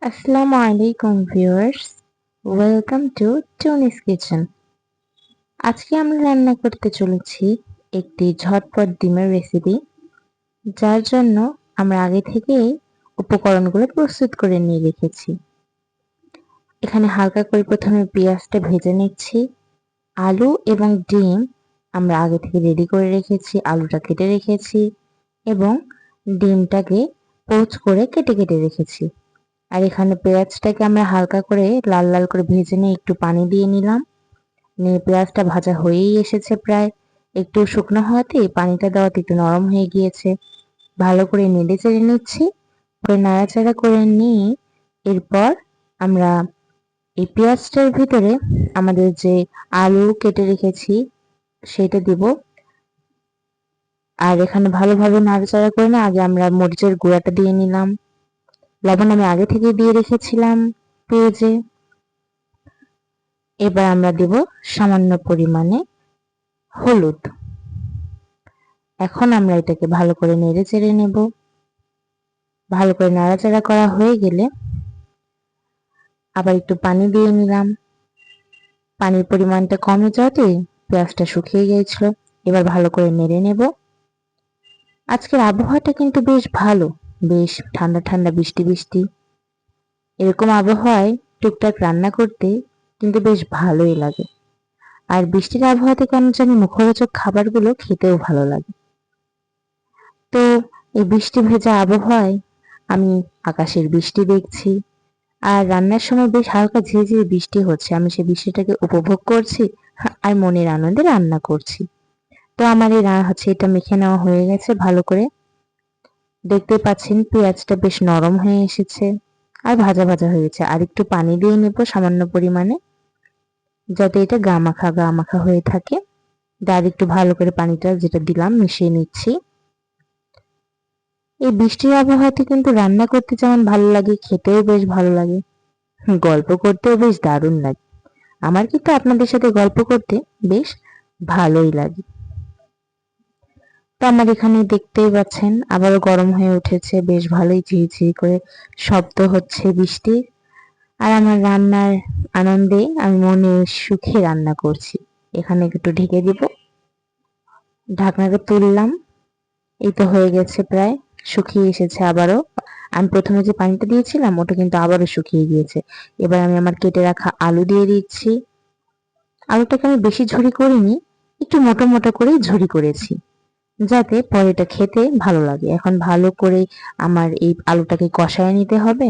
আসসালামু আলাইকুম viewers, welcome to টুনিস kitchen. আজকে আমরা রান্না করতে চলেছি একটি ঝটপট ডিমের রেসিপি, যার জন্য আমরা আগে থেকেই উপকরণগুলো প্রস্তুত করে নিয়ে রেখেছি। এখানে হালকা করে প্রথমে পেঁয়াজটা ভেজে নিচ্ছি। আলু এবং ডিম আমরা আগে থেকে রেডি করে রেখেছি, আলুটা কেটে রেখেছি এবং ডিমটাকে পোচ করে কেটে কেটে রেখেছি। আর এখানে পেঁয়াজটাকে আমরা হালকা করে লাল লাল করে ভেজে নিয়ে একটু পানি দিয়ে নিলাম। নিয়ে পেঁয়াজটা ভাজা হয়েই এসেছে প্রায়, একটু শুকনো হওয়াতে পানিটা দেওয়াতে একটু নরম হয়ে গিয়েছে। ভালো করে নেড়ে চেড়ে নিচ্ছি, পরে নাড়াচাড়া করে নিয়ে এরপর আমরা এই পেঁয়াজটার ভিতরে আমাদের যে আলু কেটে রেখেছি সেটা দিব। আর এখানে ভালোভাবে নাড়াচাড়া করে না আগে আমরা মরিচের গুঁড়াটা দিয়ে নিলাম। লবণ আমি আগে থেকে দিয়ে রেখেছিলাম পেঁয়াজে। এবার আমরা দেব সামান্য পরিমাণে হলুদ। এখন আমরা এটাকে ভালো করে নেড়ে চেড়ে নেব। ভালো করে নাড়াচাড়া করা হয়ে গেলে আবার একটু পানি দিয়ে নিলাম। পানির পরিমাণটা কমে যাওয়াতে পেঁয়াজটা শুকিয়ে গিয়েছিল। এবার ভালো করে নেড়ে নেব। আজকের আবহাওয়াটা কিন্তু বেশ ভালো, বেশ ঠান্ডা ঠান্ডা বৃষ্টি বৃষ্টি। এরকম আবহাওয়ায় টুকটাক রান্না করতে কিন্তু বেশ ভালোই লাগে। আর বৃষ্টির আবহাওয়াতে কেন জানি মুখরোচক খাবারগুলো খেতেও ভালো লাগে। তো এই বৃষ্টি ভেজা আবহাওয়ায় আমি আকাশের বৃষ্টি দেখছি, আর রান্নার সময় বেশ হালকা ঝিরিঝিরি বৃষ্টি হচ্ছে। আমি সেই বৃষ্টিটাকে উপভোগ করছি আর মনের আনন্দে রান্না করছি। তো আমার এই এটা মেখে নেওয়া হয়ে গেছে ভালো করে। দেখতে পাচ্ছেন পেঁয়াজটা বেশ নরম হয়ে এসেছে আর ভাজা ভাজা হয়ে গেছে। আর একটু পানি দিয়ে নেব সামান্য পরিমাণে, যাতে এটা গা মাখা হয়ে থাকে। আর একটু ভালো করে পানিটা যেটা দিলাম মিশিয়ে নিচ্ছি। এই বৃষ্টির আবহাওয়াতে কিন্তু রান্না করতে যেমন ভালো লাগে, খেতেও বেশ ভালো লাগে, গল্প করতেও বেশ দারুণ লাগে। আমার কিন্তু আপনাদের সাথে গল্প করতে বেশ ভালোই লাগে। তো আমার এখানে দেখতেই পাচ্ছেন আবারও গরম হয়ে উঠেছে, বেশ ভালোই ঝিরিঝিরি করে শব্দ হচ্ছে বৃষ্টির। আর আমার রান্নার আনন্দে আমি মনে সুখে রান্না করছি। এখানে একটু ঢেকে দিব, ঢাকনাটা তুললাম। এই তো হয়ে গেছে, প্রায় শুকিয়ে এসেছে আবারও। আমি প্রথমে যে পানিটা দিয়েছিলাম ওটা কিন্তু আবারও শুকিয়ে গিয়েছে। এবার আমি আমার কেটে রাখা আলু দিয়ে দিচ্ছি। আলুটাকে আমি বেশি ঝুরি করিনি, একটু মোটা মোটা করেই ঝুরি করেছি, যাতে পরে এটা খেতে ভালো লাগে। এখন ভালো করে আমার এই আলুটাকে কষায় নিতে হবে।